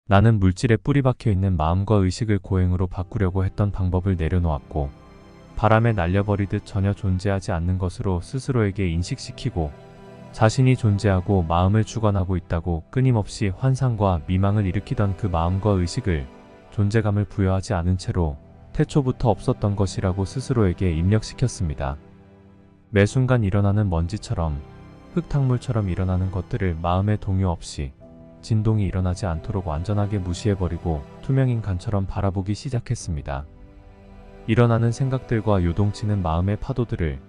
나는 물질에 뿌리 박혀 있는 마음과 의식을 고행으로 바꾸려고 했던 방법을 내려놓았고, 바람에 날려버리듯 전혀 존재하지 않는 것으로 스스로에게 인식시키고, 자신이 존재하고 마음을 주관하고 있다고 끊임없이 환상과 미망을 일으키던 그 마음과 의식을 존재감을 부여하지 않은 채로 태초부터 없었던 것이라고 스스로에게 입력시켰습니다. 매 순간 일어나는 먼지처럼, 흙탕물처럼 일어나는 것들을 마음의 동요 없이 진동이 일어나지 않도록 완전하게 무시해버리고 투명인간처럼 바라보기 시작했습니다. 일어나는 생각들과 요동치는 마음의 파도들을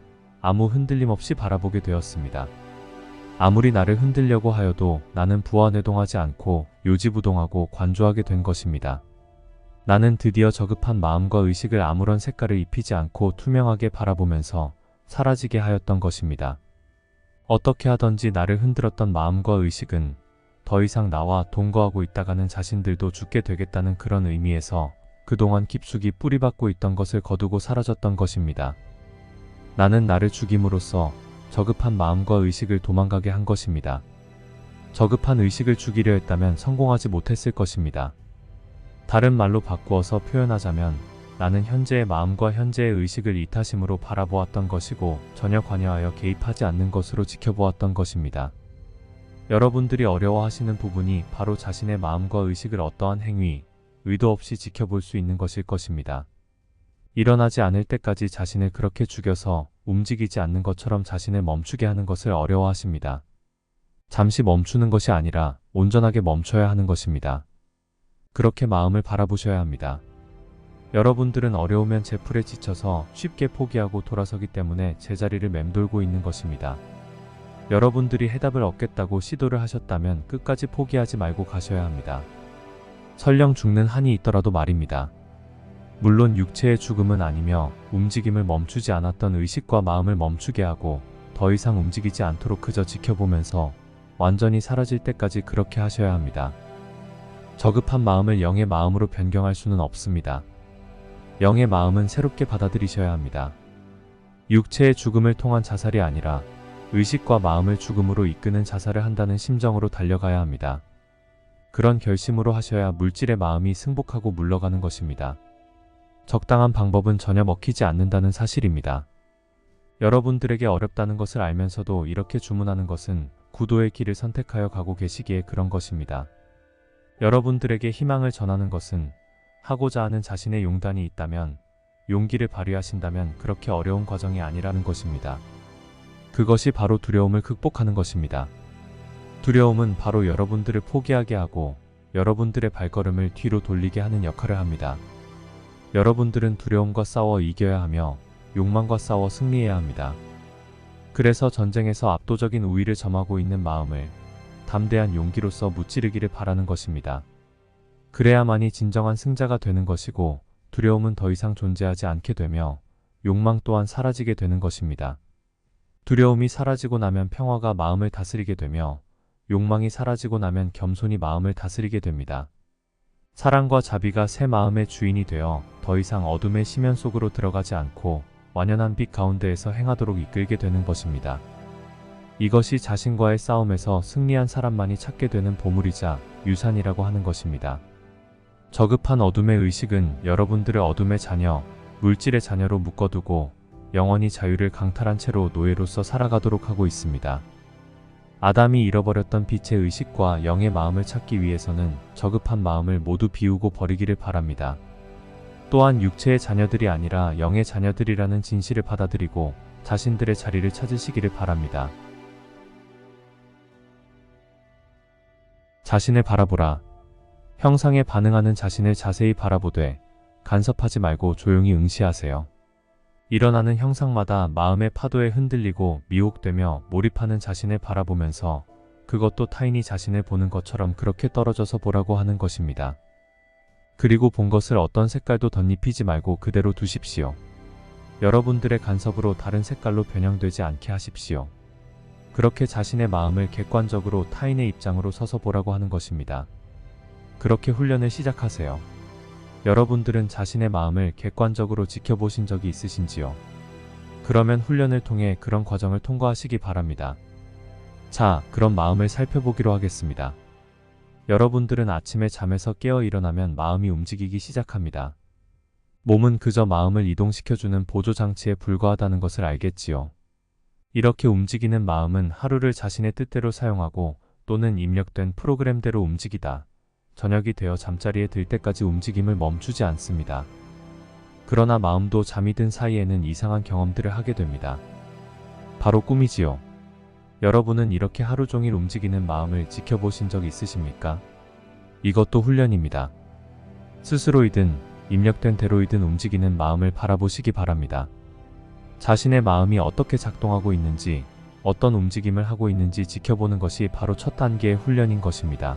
아무 흔들림 없이 바라보게 되었습니다. 아무리 나를 흔들려고 하여도 나는 부화내동하지 않고 요지부동하고 관조하게 된 것입니다. 나는 드디어 저급한 마음과 의식을 아무런 색깔을 입히지 않고 투명하게 바라보면서 사라지게 하였던 것입니다. 어떻게 하던지 나를 흔들었던 마음과 의식은 더 이상 나와 동거하고 있다가는 자신들도 죽게 되겠다는 그런 의미에서 그동안 깊숙이 뿌리박고 있던 것을 거두고 사라졌던 것입니다. 나는 나를 죽임으로써 저급한 마음과 의식을 도망가게 한 것입니다. 저급한 의식을 죽이려 했다면 성공하지 못했을 것입니다. 다른 말로 바꾸어서 표현하자면 나는 현재의 마음과 현재의 의식을 이타심으로 바라보았던 것이고 전혀 관여하여 개입하지 않는 것으로 지켜보았던 것입니다. 여러분들이 어려워하시는 부분이 바로 자신의 마음과 의식을 어떠한 행위, 의도 없이 지켜볼 수 있는 것일 것입니다. 일어나지 않을 때까지 자신을 그렇게 죽여서 움직이지 않는 것처럼 자신을 멈추게 하는 것을 어려워하십니다. 잠시 멈추는 것이 아니라 온전하게 멈춰야 하는 것입니다. 그렇게 마음을 바라보셔야 합니다. 여러분들은 어려우면 제풀에 지쳐서 쉽게 포기하고 돌아서기 때문에 제자리를 맴돌고 있는 것입니다. 여러분들이 해답을 얻겠다고 시도를 하셨다면 끝까지 포기하지 말고 가셔야 합니다. 설령 죽는 한이 있더라도 말입니다. 물론 육체의 죽음은 아니며 움직임을 멈추지 않았던 의식과 마음을 멈추게 하고 더 이상 움직이지 않도록 그저 지켜보면서 완전히 사라질 때까지 그렇게 하셔야 합니다. 저급한 마음을 영의 마음으로 변경할 수는 없습니다. 영의 마음은 새롭게 받아들이셔야 합니다. 육체의 죽음을 통한 자살이 아니라 의식과 마음을 죽음으로 이끄는 자살을 한다는 심정으로 달려가야 합니다. 그런 결심으로 하셔야 물질의 마음이 승복하고 물러가는 것입니다. 적당한 방법은 전혀 먹히지 않는다는 사실입니다. 여러분들에게 어렵다는 것을 알면서도 이렇게 주문하는 것은 구도의 길을 선택하여 가고 계시기에 그런 것입니다. 여러분들에게 희망을 전하는 것은 하고자 하는 자신의 용단이 있다면, 용기를 발휘하신다면 그렇게 어려운 과정이 아니라는 것입니다. 그것이 바로 두려움을 극복하는 것입니다. 두려움은 바로 여러분들을 포기하게 하고 여러분들의 발걸음을 뒤로 돌리게 하는 역할을 합니다. 여러분들은 두려움과 싸워 이겨야 하며 욕망과 싸워 승리해야 합니다. 그래서 전쟁에서 압도적인 우위를 점하고 있는 마음을 담대한 용기로서 무찌르기를 바라는 것입니다. 그래야만이 진정한 승자가 되는 것이고 두려움은 더 이상 존재하지 않게 되며 욕망 또한 사라지게 되는 것입니다. 두려움이 사라지고 나면 평화가 마음을 다스리게 되며 욕망이 사라지고 나면 겸손이 마음을 다스리게 됩니다. 사랑과 자비가 새 마음의 주인이 되어 더 이상 어둠의 심연 속으로 들어가지 않고 완연한 빛 가운데에서 행하도록 이끌게 되는 것입니다. 이것이 자신과의 싸움에서 승리한 사람만이 찾게 되는 보물이자 유산이라고 하는 것입니다. 저급한 어둠의 의식은 여러분들을 어둠의 자녀, 물질의 자녀로 묶어두고 영원히 자유를 강탈한 채로 노예로서 살아가도록 하고 있습니다. 아담이 잃어버렸던 빛의 의식과 영의 마음을 찾기 위해서는 저급한 마음을 모두 비우고 버리기를 바랍니다. 또한 육체의 자녀들이 아니라 영의 자녀들이라는 진실을 받아들이고 자신들의 자리를 찾으시기를 바랍니다. 자신을 바라보라. 형상에 반응하는 자신을 자세히 바라보되 간섭하지 말고 조용히 응시하세요. 일어나는 형상마다 마음의 파도에 흔들리고 미혹되며 몰입하는 자신을 바라보면서 그것도 타인이 자신을 보는 것처럼 그렇게 떨어져서 보라고 하는 것입니다. 그리고 본 것을 어떤 색깔도 덧입히지 말고 그대로 두십시오. 여러분들의 간섭으로 다른 색깔로 변형되지 않게 하십시오. 그렇게 자신의 마음을 객관적으로 타인의 입장으로 서서 보라고 하는 것입니다. 그렇게 훈련을 시작하세요. 여러분들은 자신의 마음을 객관적으로 지켜보신 적이 있으신지요? 그러면 훈련을 통해 그런 과정을 통과하시기 바랍니다. 자, 그런 마음을 살펴보기로 하겠습니다. 여러분들은 아침에 잠에서 깨어 일어나면 마음이 움직이기 시작합니다. 몸은 그저 마음을 이동시켜주는 보조장치에 불과하다는 것을 알겠지요. 이렇게 움직이는 마음은 하루를 자신의 뜻대로 사용하고 또는 입력된 프로그램대로 움직이다. 저녁이 되어 잠자리에 들 때까지 움직임을 멈추지 않습니다. 그러나 마음도 잠이 든 사이에는 이상한 경험들을 하게 됩니다. 바로 꿈이지요. 여러분은 이렇게 하루 종일 움직이는 마음을 지켜보신 적 있으십니까? 이것도 훈련입니다. 스스로이든 입력된 대로이든 움직이는 마음을 바라보시기 바랍니다. 자신의 마음이 어떻게 작동하고 있는지, 어떤 움직임을 하고 있는지 지켜보는 것이 바로 첫 단계의 훈련인 것입니다.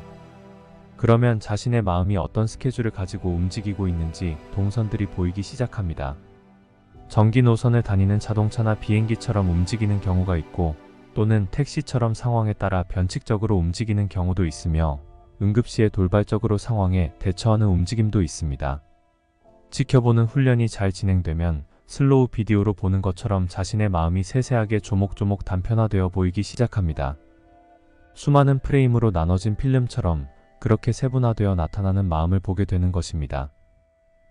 그러면 자신의 마음이 어떤 스케줄을 가지고 움직이고 있는지 동선들이 보이기 시작합니다. 전기 노선을 다니는 자동차나 비행기처럼 움직이는 경우가 있고 또는 택시처럼 상황에 따라 변칙적으로 움직이는 경우도 있으며 응급시에 돌발적으로 상황에 대처하는 움직임도 있습니다. 지켜보는 훈련이 잘 진행되면 슬로우 비디오로 보는 것처럼 자신의 마음이 세세하게 조목조목 단편화되어 보이기 시작합니다. 수많은 프레임으로 나눠진 필름처럼 그렇게 세분화되어 나타나는 마음을 보게 되는 것입니다.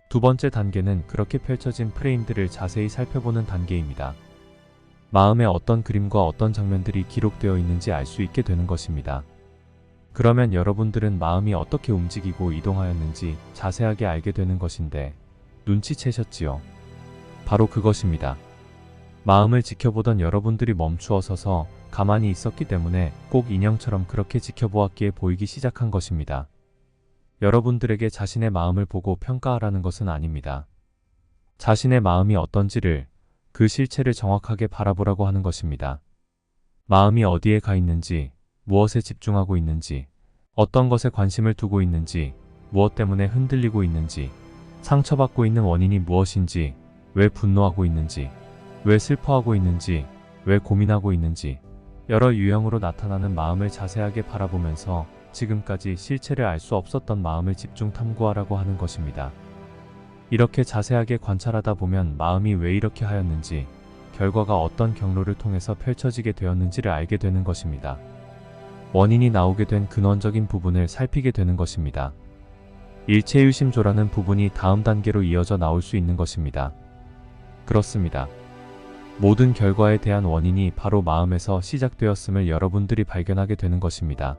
두 번째 단계는 그렇게 펼쳐진 프레임들을 자세히 살펴보는 단계입니다. 마음에 어떤 그림과 어떤 장면들이 기록되어 있는지 알 수 있게 되는 것입니다. 그러면 여러분들은 마음이 어떻게 움직이고 이동하였는지 자세하게 알게 되는 것인데 눈치채셨지요? 바로 그것입니다. 마음을 지켜보던 여러분들이 멈추어 서서 가만히 있었기 때문에 꼭 인형처럼 그렇게 지켜보았기에 보이기 시작한 것입니다. 여러분들에게 자신의 마음을 보고 평가하라는 것은 아닙니다. 자신의 마음이 어떤지를, 그 실체를 정확하게 바라보라고 하는 것입니다. 마음이 어디에 가 있는지, 무엇에 집중하고 있는지, 어떤 것에 관심을 두고 있는지, 무엇 때문에 흔들리고 있는지, 상처받고 있는 원인이 무엇인지, 왜 분노하고 있는지, 왜 슬퍼하고 있는지, 왜 고민하고 있는지, 여러 유형으로 나타나는 마음을 자세하게 바라보면서 지금까지 실체를 알 수 없었던 마음을 집중 탐구하라고 하는 것입니다. 이렇게 자세하게 관찰하다 보면 마음이 왜 이렇게 하였는지, 결과가 어떤 경로를 통해서 펼쳐지게 되었는지를 알게 되는 것입니다. 원인이 나오게 된 근원적인 부분을 살피게 되는 것입니다. 일체유심조라는 부분이 다음 단계로 이어져 나올 수 있는 것입니다. 그렇습니다. 모든 결과에 대한 원인이 바로 마음에서 시작되었음을 여러분들이 발견하게 되는 것입니다.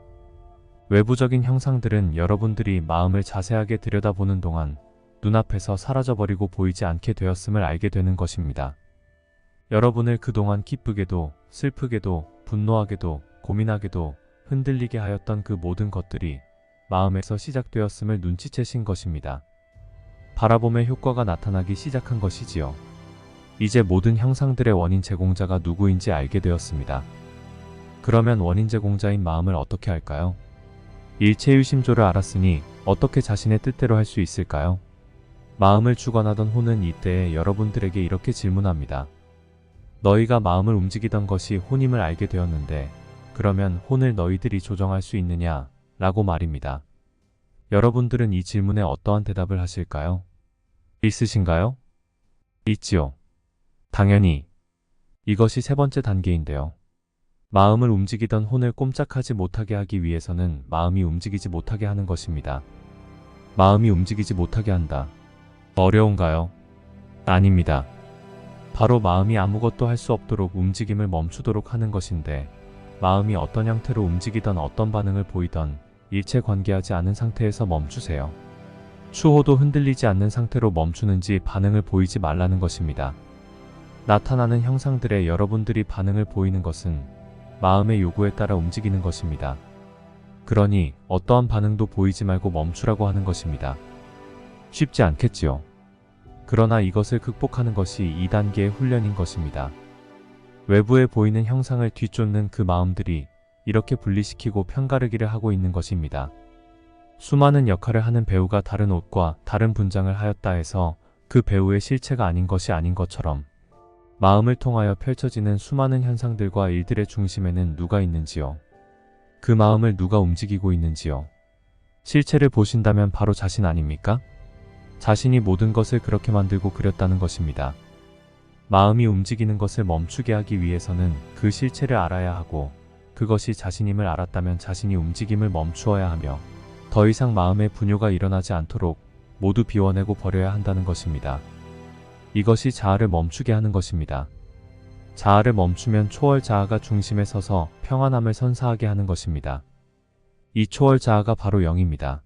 외부적인 형상들은 여러분들이 마음을 자세하게 들여다보는 동안 눈앞에서 사라져버리고 보이지 않게 되었음을 알게 되는 것입니다. 여러분을 그동안 기쁘게도 슬프게도 분노하게도 고민하게도 흔들리게 하였던 그 모든 것들이 마음에서 시작되었음을 눈치채신 것입니다. 바라봄의 효과가 나타나기 시작한 것이지요. 이제 모든 형상들의 원인 제공자가 누구인지 알게 되었습니다. 그러면 원인 제공자인 마음을 어떻게 할까요? 일체유심조를 알았으니 어떻게 자신의 뜻대로 할 수 있을까요? 마음을 주관하던 혼은 이때에 여러분들에게 이렇게 질문합니다. 너희가 마음을 움직이던 것이 혼임을 알게 되었는데 그러면 혼을 너희들이 조정할 수 있느냐? 라고 말입니다. 여러분들은 이 질문에 어떠한 대답을 하실까요? 있으신가요? 있지요. 당연히. 이것이 세 번째 단계인데요. 마음을 움직이던 혼을 꼼짝하지 못하게 하기 위해서는 마음이 움직이지 못하게 하는 것입니다. 마음이 움직이지 못하게 한다. 어려운가요? 아닙니다. 바로 마음이 아무것도 할 수 없도록 움직임을 멈추도록 하는 것인데 마음이 어떤 형태로 움직이던 어떤 반응을 보이던 일체 관계하지 않은 상태에서 멈추세요. 추호도 흔들리지 않는 상태로 멈추는지 반응을 보이지 말라는 것입니다. 나타나는 형상들에 여러분들이 반응을 보이는 것은 마음의 요구에 따라 움직이는 것입니다. 그러니 어떠한 반응도 보이지 말고 멈추라고 하는 것입니다. 쉽지 않겠지요. 그러나 이것을 극복하는 것이 2단계의 훈련인 것입니다. 외부에 보이는 형상을 뒤쫓는 그 마음들이 이렇게 분리시키고 편가르기를 하고 있는 것입니다. 수많은 역할을 하는 배우가 다른 옷과 다른 분장을 하였다 해서 그 배우의 실체가 아닌 것이 아닌 것처럼 마음을 통하여 펼쳐지는 수많은 현상들과 일들의 중심에는 누가 있는지요? 그 마음을 누가 움직이고 있는지요? 실체를 보신다면 바로 자신 아닙니까? 자신이 모든 것을 그렇게 만들고 그렸다는 것입니다. 마음이 움직이는 것을 멈추게 하기 위해서는 그 실체를 알아야 하고 그것이 자신임을 알았다면 자신이 움직임을 멈추어야 하며 더 이상 마음의 분요가 일어나지 않도록 모두 비워내고 버려야 한다는 것입니다. 이것이 자아를 멈추게 하는 것입니다. 자아를 멈추면 초월 자아가 중심에 서서 평안함을 선사하게 하는 것입니다. 이 초월 자아가 바로 영입니다.